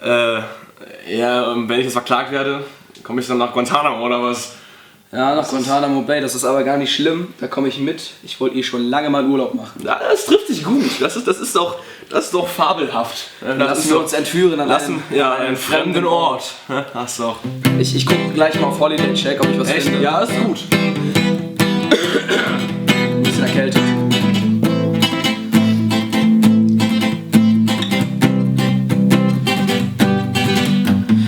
Ja, wenn ich jetzt verklagt werde, komme ich dann nach Guantanamo oder was? Ja, nach Guantanamo Bay, das ist aber gar nicht schlimm, da komme ich mit. Ich wollte schon lange mal Urlaub machen. Ja, das trifft dich gut, das ist doch fabelhaft. Lassen wir uns entführen an einen fremden Ort. Hast doch. Ich gucke gleich mal auf Holiday Check, ob ich was finde. Ja, ist gut. Ein bisschen erkältet.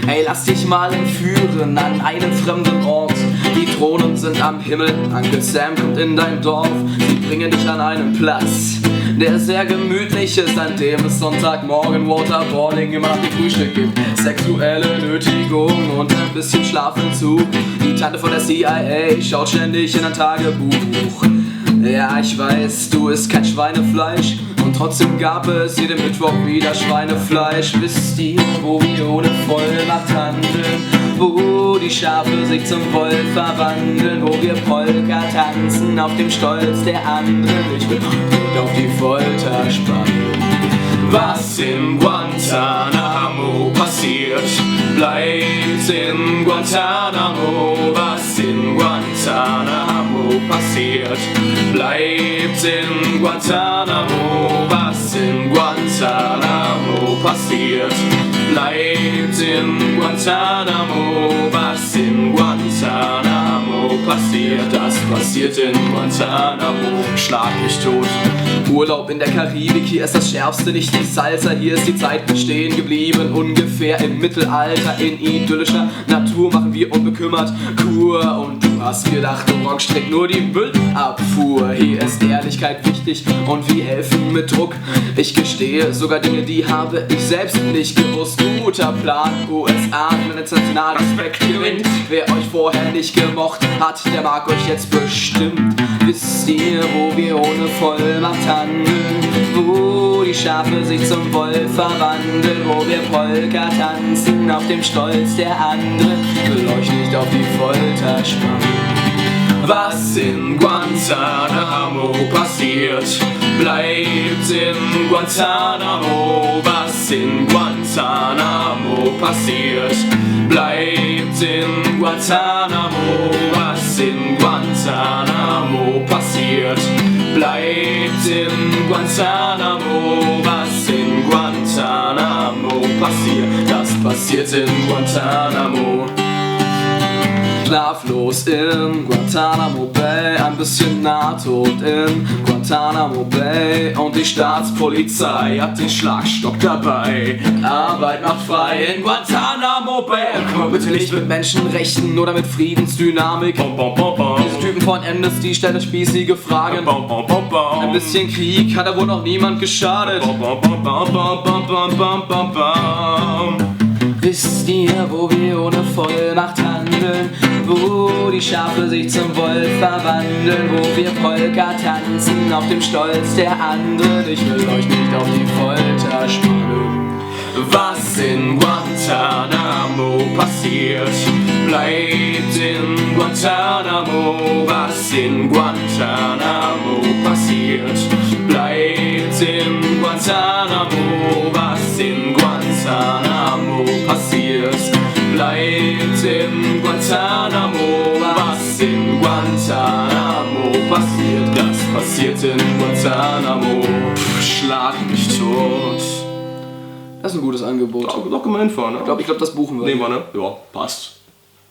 Hey, lass dich mal entführen an einen fremden Ort. Die Drohnen sind am Himmel, Uncle Sam kommt in dein Dorf. Sie bringen dich an einen Platz, der sehr gemütlich ist, an dem es Sonntagmorgen Waterboarding immer nach dem Frühstück gibt. Sexuelle Nötigung und ein bisschen Schlafentzug. Die Tante von der CIA schaut ständig in ein Tagebuch. Ja, ich weiß, du isst kein Schweinefleisch und trotzdem gab es jeden Mittwoch wieder Schweinefleisch. Wisst ihr, wo wir ohne Vollmacht handeln? Wo die Schafe sich zum Wolf verwandeln? Wo wir Polka tanzen auf dem Stolz der anderen? Ich will nicht auf die Folter spannen. Was in Guantanamo passiert, bleibt in Guantanamo. Was in Guantanamo passiert, bleibt in Guantanamo. Was in Guantanamo passiert, bleibt in Guantanamo. Was in Guantanamo passiert, das passiert in Guantanamo. Schlag mich tot. Urlaub in der Karibik, hier ist das Schärfste, nicht die Salsa. Hier ist die Zeit stehen geblieben, ungefähr im Mittelalter. In idyllischer Natur machen wir unbekümmert Kur. Und du hast gedacht, du rockst strikt nur die Müllabfuhr. Hier ist Ehrlichkeit wichtig und wir helfen mit Druck. Ich gestehe sogar Dinge, die habe ich selbst nicht gewusst. Guter Plan, USA, wenn international Respekt gewinnt. Wer euch vorher nicht gemocht hat, der mag euch jetzt bestimmt. Wisst ihr, wo wir ohne Vollmacht handeln? Wo die Schafe sich zum Wolf verwandeln? Wo wir Polka tanzen auf dem Stolz der anderen? Will euch nicht auf die Folter spannen. Was in Guantanamo passiert, bleibt in Guantanamo. Was in Guantanamo passiert, bleibt in Guantanamo. Was in Guantanamo passiert, bleibt in Guantanamo. Was in Guantanamo passiert, das passiert in Guantanamo. Schlaflos in Guantanamo Bay, ein bisschen Nahtod in Guantanamo Bay. Und die Staatspolizei hat den Schlagstock dabei. Arbeit macht frei in Guantanamo Bay. Komm bitte nicht mit Menschenrechten oder mit Friedensdynamik. Diese Typen von Amnesty stellen spießige Fragen. Ein bisschen Krieg hat da wohl noch niemand geschadet. Wisst ihr, wo wir ohne Vollmacht handeln? Wo die Schafe sich zum Wolf verwandeln? Wo wir Polka tanzen auf dem Stolz der anderen? Ich will euch nicht auf die Folter spannen. Was in Guantanamo passiert, bleibt in Guantanamo. Was in Guantanamo passiert, bleibt in Guantanamo. Was in Guantanamo passiert, bleibt in Guantanamo. Was in Guantanamo passiert, das passiert in Guantanamo. Schlag mich tot. Das ist ein gutes Angebot. Doch, gemein fahren, ne? Ich glaube, das buchen wir. Nehmen wir, ne? Ja, passt.